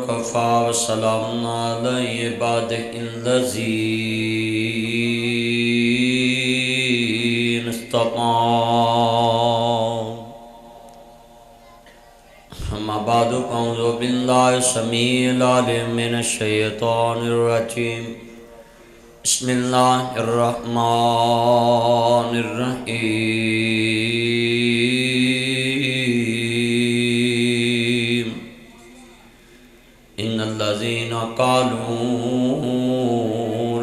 وكفى وسلام على عباده الذين اصطفى أما بعد أعوذ بالله السميع العليم من الشيطان الرجيم بسم الله الرحمن الرحيم إن الذين قالوا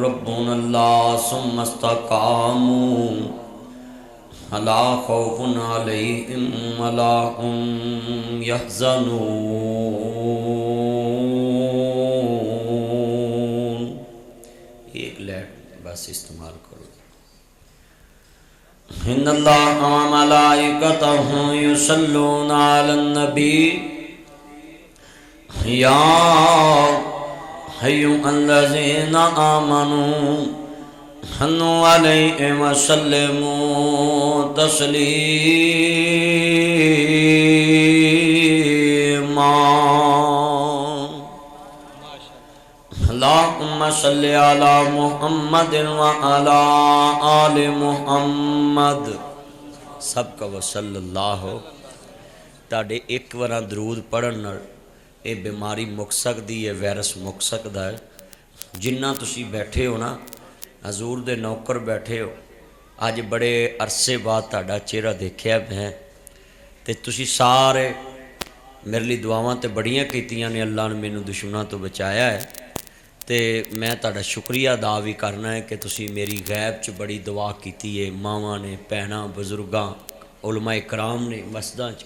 ربنا الله ثم استقاموا فلا خوف عليهم ولا هم يحزنون. ایک لائٹ بس استعمال کرو. ان اللہ و ملائکتہ یصلون علی النبی یا ایھا الذین آمنوا صلوا علیہ وسلموا تسلیما. اللہم صلی علی محمد وعلی آل محمد. سب کا وصلی اللہ ہو. تاڑے ایک ورہ درود پڑھن اے بیماری مک سکتی ہے، وائرس مک سکتا ہے. جنہ تسی بیٹھے ہو نا، حضور دے نوکر بیٹھے ہو، آج بڑے عرصے بعد تہاڈا چہرہ دیکھیا میں تے تسی سارے میرے لیے دعاواں تے بڑیاں کیتیاں نے. اللہ نے مینوں دشمناں تو بچایا ہے تے میں تہاڈا شکریہ ادا بھی کرنا ہے کہ تسی میری غیب چ بڑی دعا کیتی ہے. ماواں نے، بہناں، بزرگاں، علماء کرام نے مسجداں چ.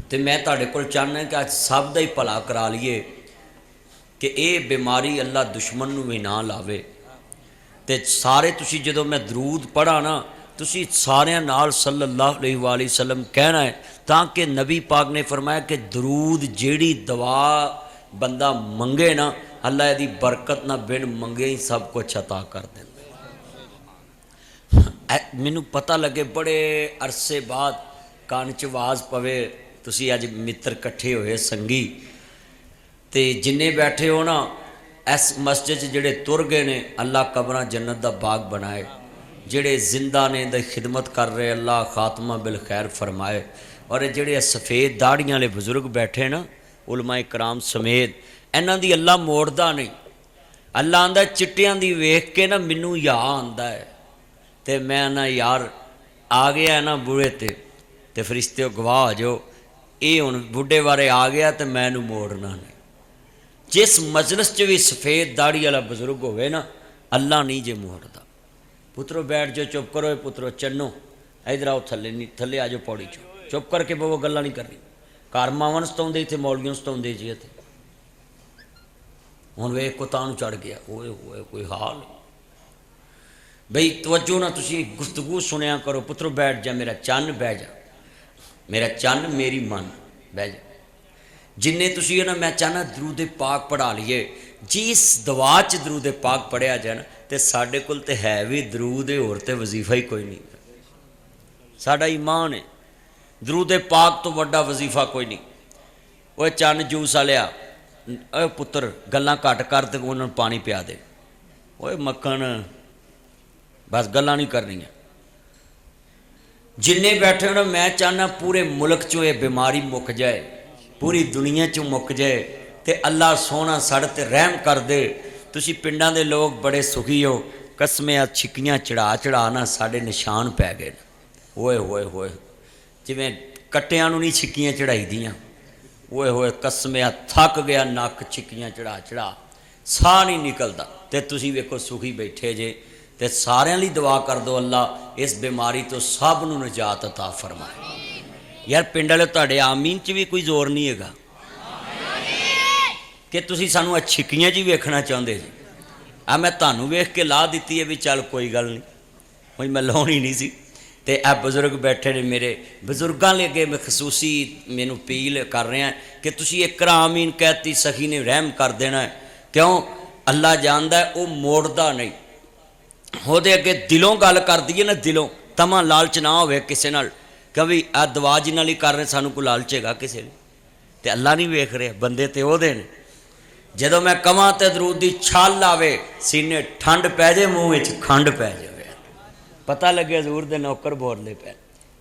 تے میں تہاڈے کول چاہنا ہے کہ اج سب دا ہی بھلا کرا لیے کہ اے بیماری اللہ دشمن نو بھی نہ لاوے. تے سارے تسی جدو میں درود پڑھا نا، تسی سارے نال صلی اللہ علیہ وآلہ وسلم کہنا ہے، تاکہ نبی پاک نے فرمایا کہ درود جیڑی دعا بندہ منگے نا، اللہ دی برکت نہ بن منگے ہی سب کچھ عطا کر دیں. مینوں پتہ لگے بڑے عرصے بعد کان چ آواز پوے. تسی اج متر کٹھے ہوئے سنگی تے جننے بیٹھے ہو نا اس مسجد جڑے تر گئے نے، اللہ قبراں جنت دا باغ بنائے. جڑے زندہ نے دے خدمت کر رہے، اللہ خاتمہ بالخیر فرمائے. اور جڑے سفید داڑیاں والے بزرگ بیٹھے نا، علماء کرام سمیت، انہاں دی اللہ موڑدا نہیں. اللہ آندا چٹیاں دی ویکھ کے نا مینوں یا آندا ہے تے میں نا یار آ گیا ہے نا بوڑھے تے فرشتے گواہ ہو جو اے ہن بڈھے بارے آ گیا تے میں نوں موڑنا نہیں. جس مجلس چ بھی سفید داڑھی والا بزرگ ہوئے نا، اللہ نہیں جے موڑدا. پترو بیٹھ جو، چپ کرو پترو چنو، ادھر آؤ تھلے، نہیں تھلے آ جاؤ پوڑی چو، چپ کر کے وہ گلاں نہیں کرنی. گھر ماواں ستاؤندے تے مولویوں ستاؤندے جی تے ہن ویکھ کو تاں چڑھ گیا. ہوئے ہوئے کوئی حال بھئی توجہ نہ تسی گفتگو سنیا کرو. پترو بیٹھ جا میرا چن، بہ جا میرا چن، میری من، بہ جا. جنہیں تسی نا میں چاہنا درود پاک پڑھا لیے. جس دعا چ درود پاک پڑھیا جائے نا تے ساڈے کول تے ہے بھی درود اور تے وظیفہ ہی کوئی نہیں. ساڈا ایمان ہے درود پاک تو وڈا وظیفہ کوئی نہیں. وہ چن جوس والیا، اے پتر گلاں گھٹ کر تے انہاں نوں پانی پیا دے. اوے مکھن بس گلاں نہیں کرنیاں. جنہیں بیٹھے ہو نا میں چاہنا پورے ملک چوں یہ بیماری مک جائے، پوری دنیا چوں مک جائے تے اللہ سونا سڑ تے رحم کر دے. تسی پنڈاں دے لوگ بڑے سخی ہو، قسمیں چھکیاں چڑھا نا ساڑے نشان پہ گئے. ہوئے ہوئے ہوئے جویں کٹیاں نوں نہیں چھکیاں چڑھائی دیاں. ہوئے ہوئے قسمیں تھک گیا نک چھکیاں چڑھا ساہ نہیں نکلدا. تے تسی ویکھو سخی بیٹھے جے تے سارے لی دعا کر دو اللہ اس بیماری تو سب نوں نجات عطا فرمائے. یار پنڈ والے تہاڈے آمین چ بھی کوئی زور نہیں ہے گا کہ تسی سانوں چھکیاں جی ویکھنا چاہندے جی. میں تانوں ویکھ کے لا دیتی ہے بھی چل کوئی گل نہیں، کوئی میں لاؤنی نہیں سی. تے اے بزرگ بیٹھے نے میرے بزرگاں لے کے میں خصوصی مینوں اپیل کر رہے ہیں کہ تسی ایک آمین کہتی سخی نے رحم کر دینا ہے. کیوں؟ اللہ جاندا ہے وہ موڑدا نہیں. ہو دے اگے دلوں گل کر دیے نا، دلوں تما لالچ نہ ہوئے کسے نال کہ بھی دعا جنہ لی کر رہے سانوں کو لالچے گا کسے نے. تے اللہ نہیں ویکھ رہے، بندے تے او دے نے۔ جدوں میں کواں تے درود دی چھال آوے سینے ٹھنڈ پی جائے منہ وچ کھنڈ پی جائے، پتہ لگے حضور دے نوکر بول دے پے،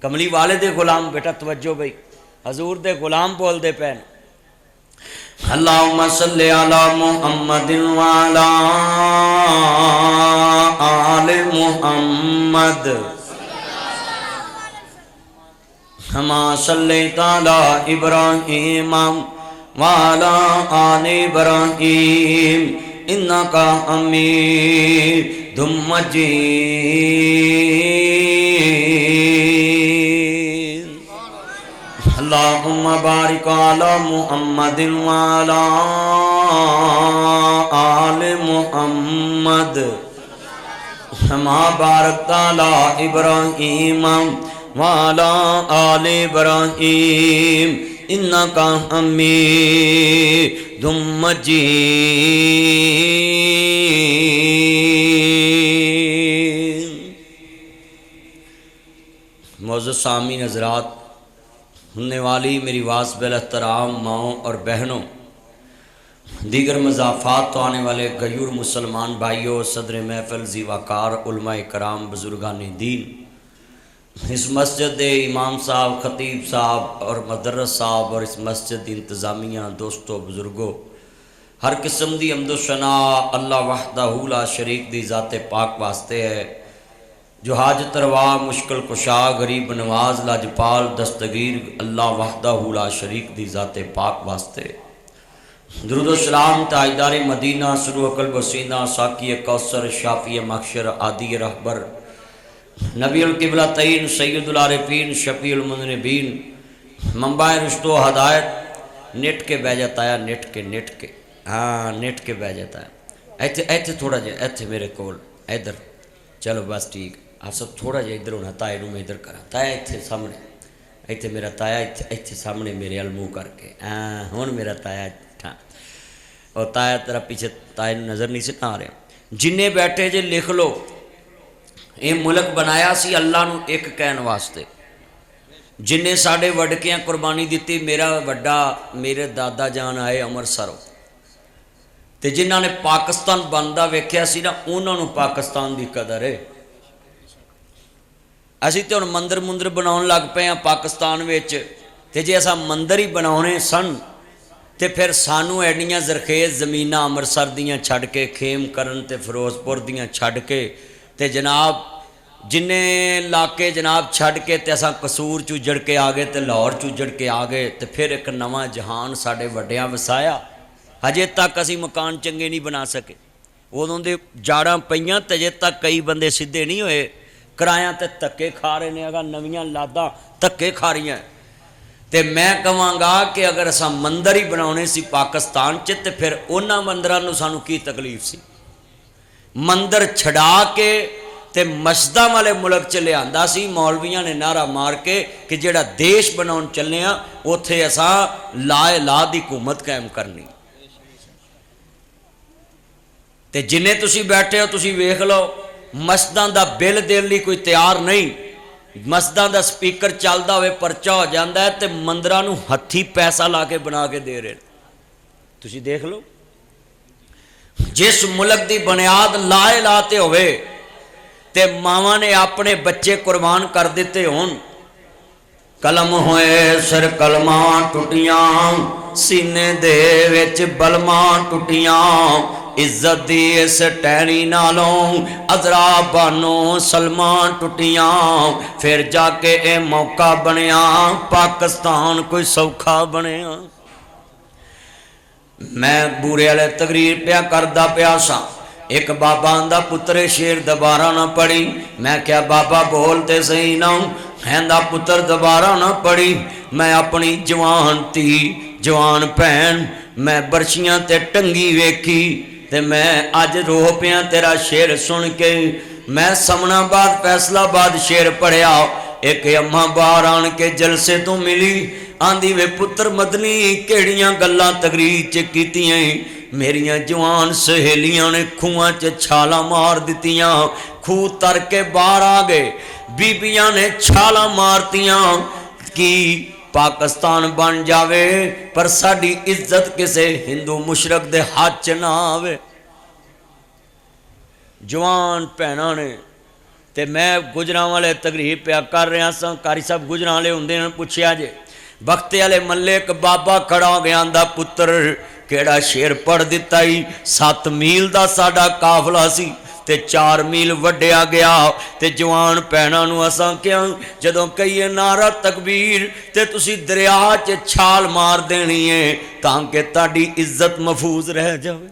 کملی والے دے غلام، بیٹا توجہ بھائی، حضور دے غلام بول دے پے، اللہم صلی علی محمد وعلی آل محمد کما صلیت علی ابراہیم وعلی آل ابراہیم انک حمید مجید اللہم بارک علی محمد وعلی آل محمد کما بارکت علی ابراہیم وعلی آل ابراہیم انک حمید مجید۔ معزز سامعین حضرات، سننے والی میری واصل احترام ماؤں اور بہنوں، دیگر مضافات تو آنے والے غیور مسلمان بھائیوں، صدر محفل، ذی وقار علماء کرام، بزرگان دین، اس مسجد دے امام صاحب، خطیب صاحب اور مدرس صاحب اور اس مسجد دی انتظامیہ، دوستو، بزرگوں، ہر قسم دی حمد و ثنا اللہ وحدہ لا شریک دی ذات پاک واسطے ہے، جو حاجت روا، مشکل کشا، غریب نواز، لاجپال، دستگیر اللہ وحدہ لا شریک دی ذات پاک واسطے۔ درود و سلام تاجدار مدینہ، سرو قلب و سینہ، ساقی کوثر، شافی محشر، عادی رہبر، نبی القبلتین، سید العارفین، شفیع المذنبین، منبع رشد و ہدایت، نٹ کے بہ جاتا ہے، نٹ کے ہاں نٹ کے بہ جاتا ہے۔ ایتھے تھوڑا جا، ایتھے میرے کول، ادھر چلو بس ٹھیک، آپ سب تھوڑا جا ادھر ہونا، تائے نوں میں ادھر کرا، تایا ایتھے سامنے، ایتھے میرا تایا ایتھے سامنے میرے المو کر کے، ہون میرا تایا اور تایا تیرا پیچھے تائے نظر نہیں سے نہ آ رہے۔ جنہیں بیٹھے جے لکھ لو، یہ ملک بنایا سی اللہ نو ایک کہن واسطے، جنہیں ساڑھے وڈکیاں قربانی دیتی، میرا وڈا میرے دادا جان آئے امرسروں، تے جنہ نے پاکستان بندہ ویکھیا سی نا، انہوں نے پاکستان دی قدر ہے۔ اسی تے ہن مندر مندر بناؤن لگ پے ہیں پاکستان وچ، تے جے ایسا مندر ہی بناؤنے سن تے پھر سانو ایڈیاں زرخیز زمینہ امرسر دیاں چھڑ کے، خیم کرن تے فیروز پور دیاں چھڑ کے، تے جناب جنہیں لاکے جناب چھڑ کے تے ایسا قصور چجڑ کے آگے تے لاہور چجڑ کے آگے، تے پھر ایک نواں جہان ساڑے وڈیاں وسایا، ہجے تک اسی مکان چنگے نہیں بنا سکے، ادوں دے جاڑاں پئیاں تے ہجے تک کئی بندے سدھے نہیں ہوئے، کرایاں تے تکے کھا رہے نے، اگر نویاں لاداں تکے کھا رہی ہیں۔ تے میں کہاں گا کہ اگر اساں مندر ہی بناؤنے سی پاکستان چ تے پھر انہاں مندراں نوں سانوں کی تکلیف سی؟ مندر چھڑا کے تے مسجداں والے ملک چ لیا سی، مولویاں نے نعرہ مار کے کہ جڑا دیش بناؤن چلنے ہاں اوتھے اساں لا الہ دی حکومت قائم کرنی۔ تے جنہیں تسی بیٹھے ہو تسی ویکھ لو، مسجداں دا بل دین لئی کوئی تیار نہیں، مسجداں دا سپیکر چلدا ہوئے پرچہ ہو جاندا ہے تے مندراں نوں ہتھی پیسہ لا کے بنا کے دے رہے، تسی دیکھ لو۔ جس ملک دی بنیاد لا الہ تے ہوئے تے ماواں نے اپنے بچے قربان کر دیتے ہون، قلم ہوئے سر کلماں ٹوٹیاں، سینے دے وچ بلماں ٹوٹیاں، عزت دی اس ٹہنی نالوں عذرا بانو سلمان ٹوٹیاں، پھر جا کے اے موقع بنیا پاکستان کوئی سوکھا بنیا۔ میں بورے والے تقریر پیا کردا پیا سا، ایک بابا آندا پترے شیر دوبارہ نہ پڑھی، میں کیا بابا بولتے صحیح نہ ہیندا پتر دوبارہ نہ پڑھی، میں اپنی جوان تھی جوان بہن میں برشیاں تے ٹنگی ویکھی تے میں اج رو پیا تیرا شیر سن کے۔ میں سمنا بعد فیصلہ بعد شیر پڑھیا، ایک اماں باہر آن کے جلسے تو ملی، آندھی وے پتر مدنی کیڑیاں گلاں تقریر چ کیتیاں، میریاں جوان سہیلیاں نے کھواں چ چھالا مار دتیاں، کھو تر کے باہر آ گئے، بیبیاں نے چھالا مارتیاں، کی پاکستان بن جاوے پر ساڈی عزت کسے ہندو مشرک دے ہاتھ چ نہ آوے۔ جوان بھیناں نے تے میں گجراں والے تقریر پیا کر رہا سا، قاری صاحب گجراں والے ہوندے نے، پوچھیا جے بختے والے ملے ایک بابا کھڑا ہو گیا، آندا پتر کیڑا شعر پڑھ دتا ہی، 7 میل دا ساڈا قافلہ سی تے 4 میل وڈیا گیا تے جوان بھیناں نوں اساں کیا جدوں کہیے نعرہ تکبیر تے تسی دریا چ چھال مار دینی ہے تاکہ تہاڈی عزت محفوظ رہ جاوے۔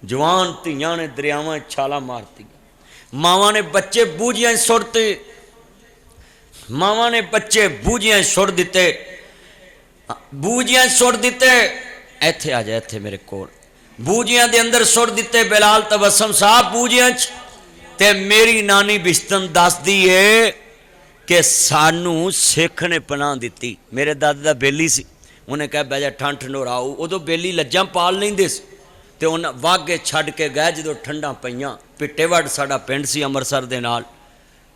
جوان دھیاں نے دریاواں چھالاں مارتی، ماواں نے بچے بوجیاں سٹتے، ماواں نے بچے بوجیاں سٹ دیتے، بوجیاں سٹ دیتے، ایتھے آ جا ایتھے میرے کول، بوجیاں دے اندر سٹ دیتے بلال تبسم صاحب بوجیاں تے میری نانی بشتن دس دی ہے کہ سانو سکھ نے پناہ دیتی، میرے دادا دا بیلی سی، انہیں کہا بہ جا ٹھنڈ ٹھنڈورا آؤ، ادو بیلی لجاں پال نہیں دے سی تے انہیں واگے چھڈ کے گئے جدو ٹھنڈا پئیاں، پٹے وڈ ساڈا پنڈ سی امرسر دے نال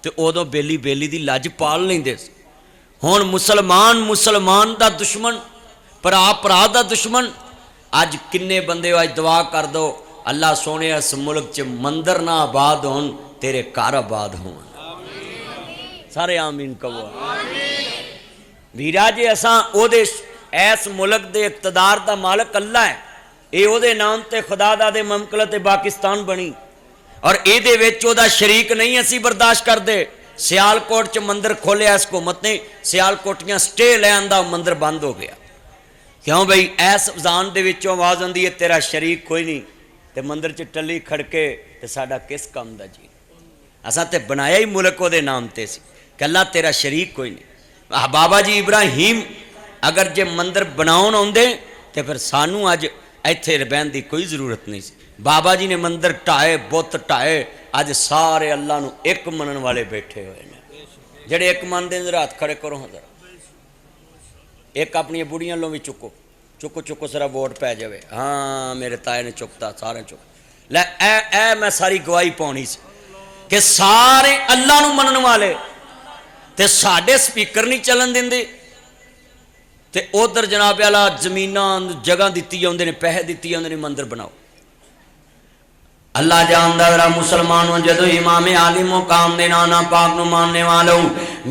تے ادو بیلی دی لج پال نہیں دے سی۔ ہن مسلمان دا دشمن، پرا دا دشمن، اج کنے بندے اج دعا کر دو اللہ سونے اس ملک چ مندر نہ آباد ہون تیرے گھر آباد ہون، سارے آمین کہو۔ ویرا جی اساں او دے ایس ملک دے اقتدار دا مالک اللہ ہے، اے او دے نام تے خدا دا دے مملکت پاکستان بنی اور اے دے وچ او دا شریک نہیں اسی برداشت کر دے۔ سیال کوٹ چ مندر کھولیا اس حکومت نے، سیال کوٹیاں سٹے لے آندا مندر بند ہو گیا، کیوں بھئی ایس زان دے وچوں آواز آندی ہے تیرا شریک کوئی نہیں تے مندر چ ٹلی کھڑکے تے ساڈا کس کام دا جی، اساں تے بنایا ہی ملک او دے نام تے سی کہ اللہ تیرا شریک کوئی نہیں۔ بابا جی ابراہیم اگر جے مندر بناؤن آندے تے پھر سانو اج ایتھے رہن دی کوئی ضرورت نہیں سی۔ بابا جی نے مندر ٹائے، بت ٹائے، اج سارے اللہ نو ایک منن والے بیٹھے ہوئے نے، جڑے ایک من دے ہاتھ کھڑے کرو ہاں ذرا، ایک اپنی بڑیاں لو بھی چکو سرا ووٹ پہ جاوے، ہاں میرے تائے نے چکتا، سارے چک لے اے میں ساری گواہی پاؤنی سی کہ سارے اللہ نو منن والے تے ساڈے سپیکر نہیں چلن دیندے تے ادھر جناب والا زمیناں جگہ دیتی جاندے نے، پیسے دیتی جاندے نے، مندر بناؤ۔ اللہ جاندا ذرا مسلمانوں جدو امام عالی مقام دے نانا پاک نو ماننے والوں،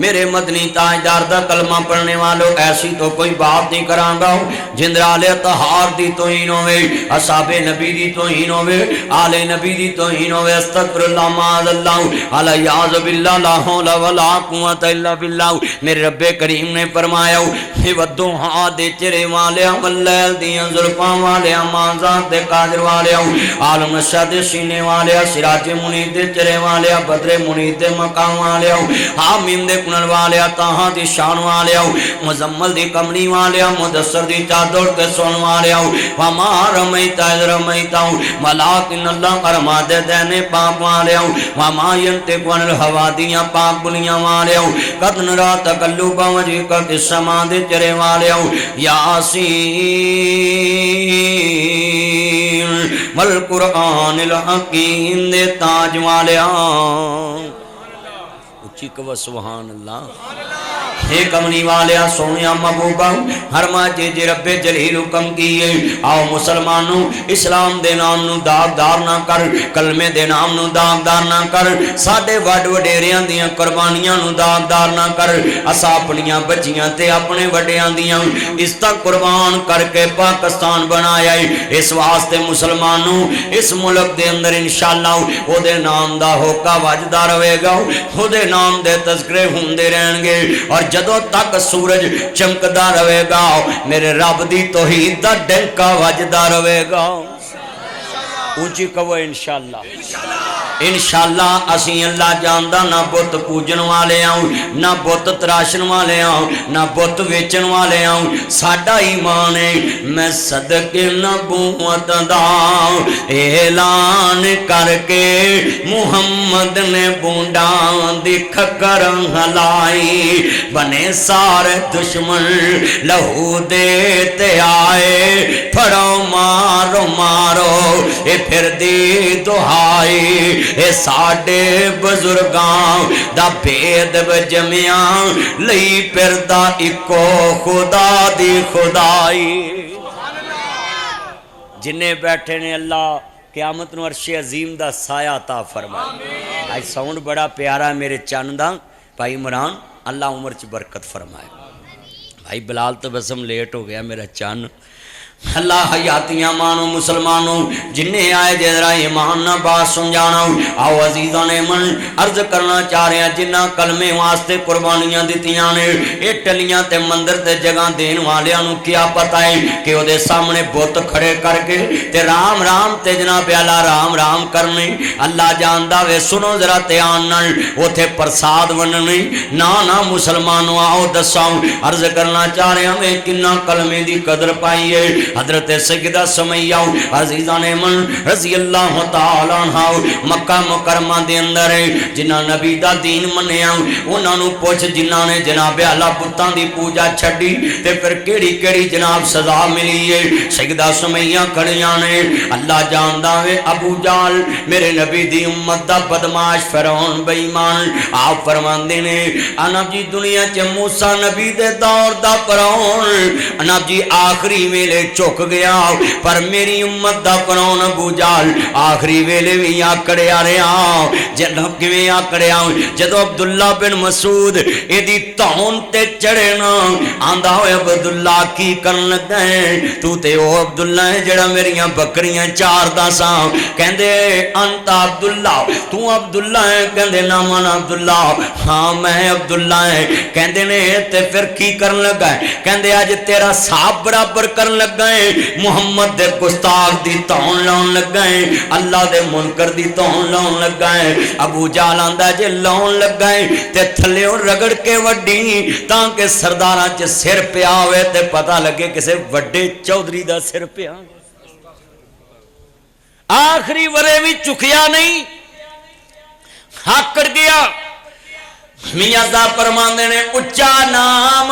میرے مدنی تاجدار دا کلمہ پڑھنے والوں، ایسی تو کوئی بات نہیں کران گا جندرال طہار دی توہین ہوے، اصحاب نبی دی توہین ہوے، آل نبی دی توہین ہوے، استغفر اللہ معاذ اللہ الیاذ باللہ لا حول ولا قوت الا باللہ۔ میرے رب کریم نے فرمایا والضحیٰ دے چرے والیا واللیل دیاں زلفاں والیا مانزات دے قادر والیا عالم نشہ دے سینے والیا سراج منیر دے چرے والیا بدر منیر دے مقام والیا حامیم دے کنل والیا تاہاں دی شان والیا مزمل دی کمنی والیا مدثر دی چادر کے سون والیا وما رمیتا اذ رمیتا ولیکن اللہ کرما دے دینے پاک والیا وما ینتق عن الہوا دیاں پاک بلیاں والیا قد نرا تقلب وجہک فی السماء دے چرے والیا یاسین والقرآن الحکیم دے تاج والیا، اچھی کہو سبحان اللہ۔ اے کمنی والیا سونیا محبوبہ حرما جے رب جلیل حکم کیے، آؤ مسلمانوں اسلام دے نام نو داغدار نہ کر، کلمے دے نام نو داغدار نہ کر، ساڈے وڈ وڈیریاں دیاں قربانیاں نو داغدار نہ کر، اسا اپنیاں بچیاں تے اپنے وڈیاں دیاں عزتاں قربان کر کے پاکستان بنایا ہے۔ اس واسطے مسلمانوں اس ملک دے اندر انشاءاللہ او دے نام دا ہوکا وجدا رہے گا، او دے نام دے تذکرے ہوندے رہن گے، اور جدوں تک سورج چمکدا رہے گا میرے رب دی توحید دا ڈنکا وجدا رہے گا۔ اونچی کہو انشاءاللہ۔ انشاءاللہ اسی اللہ جاندا نہ بت پوجن والے آؤں، نہ بت تراشن والے آؤں، نہ بت ویچن والے آؤں، ساڈا ایمان ہے میں صدق نبوت دا اعلان کر کے محمد نے بونڈاں دی کھکر ہلائی، بنے سارے دشمن لہو دے تے آئے، پھڑو ماں مارو مارو اے پھر دی دہائی اے ساڈے بزرگاں دا بھید وجمیاں لئی پھردا اکو خدا دی خدائی جنہیں بیٹھے نے اللہ قیامت نو عرش عظیم دا سایہ عطا فرمائے آج ساؤنڈ بڑا پیارا میرے چند دا بھائی عمران اللہ عمر چ برکت فرمائے بھائی بلال تو بسم لیٹ ہو گیا میرا چند اللہ حیاتیاں مانو مسلمانوں جنہیں آئے جذرا ایمان نہ بات سمجھانا آؤ عزیزان من عرض کرنا چاہ رہے ہیں جنہ کلمے واسطے قربانیاں دیتیاں نے اے ٹلیاں تے مندر تے جگہ دین والیاں نو کیا پتہ ہے کہ وہ دے سامنے بت کھڑے کر کے تے رام رام تے جناب اللہ رام رام کرنے اللہ جاندہ وے سنو ذرا تیان نال اوتھے پرساد وننے نا مسلمانوں آؤ دساؤں عرض کرنا چاہ رہے ہیں میں کنہ کلمے دی قدر پائیے حضرت سیدہ سمیہ عزیزان من رضی اللہ تعالیٰ عنہ مکہ مکرمہ دے اندر جنہ نبی دا دین منیا انہاں نو پوچھ جنہ نے جناب اللہ بتاں دی پوجا چھڈی تے پھر کیڑی کیڑی جناب سزا ملی ہے سیدہ سمیہ کھڑیاں نے اللہ جاندا ہے ابو جہل میرے نبی دی امت دا بدماش فرعون بے ایمان آپ فرماندے نے انا جی دنیا چ موسیٰ نبی دے دور دا فرعون انا جی آخری ویلے چک گیا پر میری امت دا فرعون ابو جہل آخری ویلے بھی آکڑے آ رہے جناب کیویں آکڑے جدو عبداللہ بن مسعود ایدی تون تے چڑھے نا آندا ہوئے عبداللہ کی کرن لگا ہے تو تے او عبداللہ ہے جڑا میریاں بکریاں چار دا سا کہندے انت عبداللہ تو عبداللہ ہے کہندے نامان عبداللہ ہاں میں عبداللہ ہے کہندے نے تے پھر کی کرن لگا ہے کہندے آج تیرا صاحب برابر کرن لگا ہے محمد دے گستاخ دی تون لاؤن لگا ہے اللہ دے منکر دی تون لاؤن لگا ہے ابو جہل آندا جے لاؤن لگا ہے تے تھلے رگڑ کے وڈی تاکہ سرداراں چ سر پیا ہوئے تے پتہ لگے کسے وڈے چودھری دا سر پیا آخری ورے بھی چکیا نہیں ہاکڑ گیا میاں دا فرماندے نے اچا نام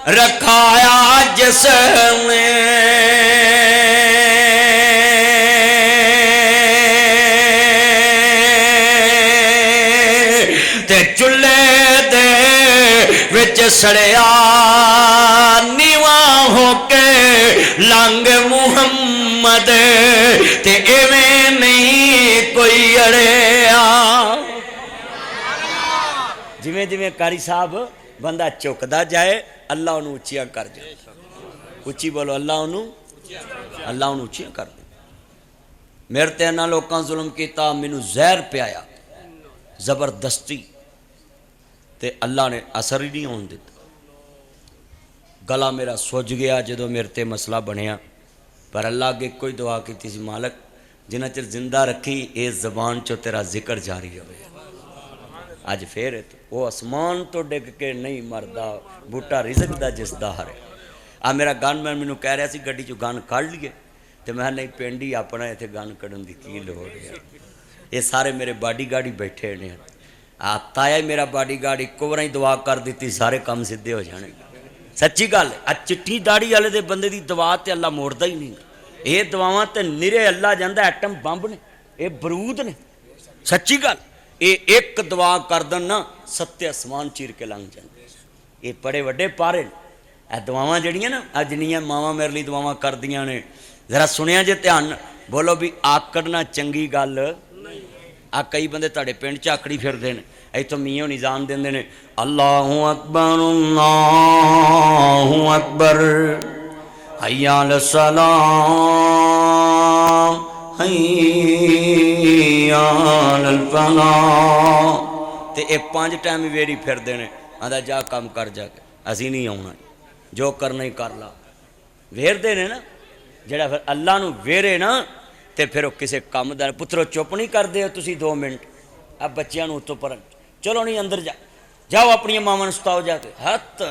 رکھایا جس نے تے چلے دے وچ سڑیا نیواں ہو کے لنگ محمد تے ایویں نہیں کوئی اڑیا جویں جویں قاری صاحب بندہ چکدا جائے اللہ انہوں اچھیاں کر جائے اچھی بولو اللہ انہوں اچھیاں کر دے میرے تے نہ لوکاں ظلم کیتا مینوں زہر پہ آیا زبردستی تے اللہ نے اثر ہی نہیں ہون دیتا گلا میرا سوج گیا جدو میرے تے مسئلہ بنیا پر اللہ کے کوئی دعا کی تھی مالک جنہ چر زندہ رکھی اے زبان چو تیرا ذکر جاری ہوئے آج پھر وہ اسمان تو ڈگ کے نہیں مردہ بوٹا رزق دا جس دا ہرے میرا گان میں منو کہہ رہا سی گڑی جو گان کھاڑ لیے تو میں نہیں پینڈی اپنا ایتھے گان کڑن دی کی لو رہا یہ سارے میرے باڈی گاڑی بیٹھے نے تایا میرا باڈی گاڑی کوراں دعا کر دیتی سارے کام سدھے ہو جانے سچی گل ہے چٹھی داڑی والے دے بندے دی دعا تے اللہ موڑدا ہی نہیں یہ دعاواں تے نرے اللہ جاندا ایٹم بمب نے یہ برود نے سچی گل یہ ایک دعا کر دن نا ستے اسمان چیر کے لنگ جائیں یہ بڑے وڈے پارے اے دعاواں جڑیاں نا جنیاں ماواں میرے لیے دعاواں کر دیاں نے ذرا سنیا جے دھیان بولو بھی آکڑنا چنگی گل کئی بندے تاڑے پنڈ چ آکڑی پھردے نے ایتھوں میاں نظام دیندے نے اللہ اکبر حی علی الصلاۃ حی علی الفلاح تے اے 5 ٹائم ویری پھردے نے آندا جا کام کر جا کے اسی نہیں آਉਣਾ جو کرنا ہی کر لا ویردے نے نا جڑا پھر اللہ نو ویرے نا تے پھر وہ کسے کام دا پترو چپ نہیں کر دے تسی 2 منٹ اب بچیاں نو اتوں پر چلو نہیں اندر جاؤ اپنی ماواں نوں ستاؤ جا کے ہتھ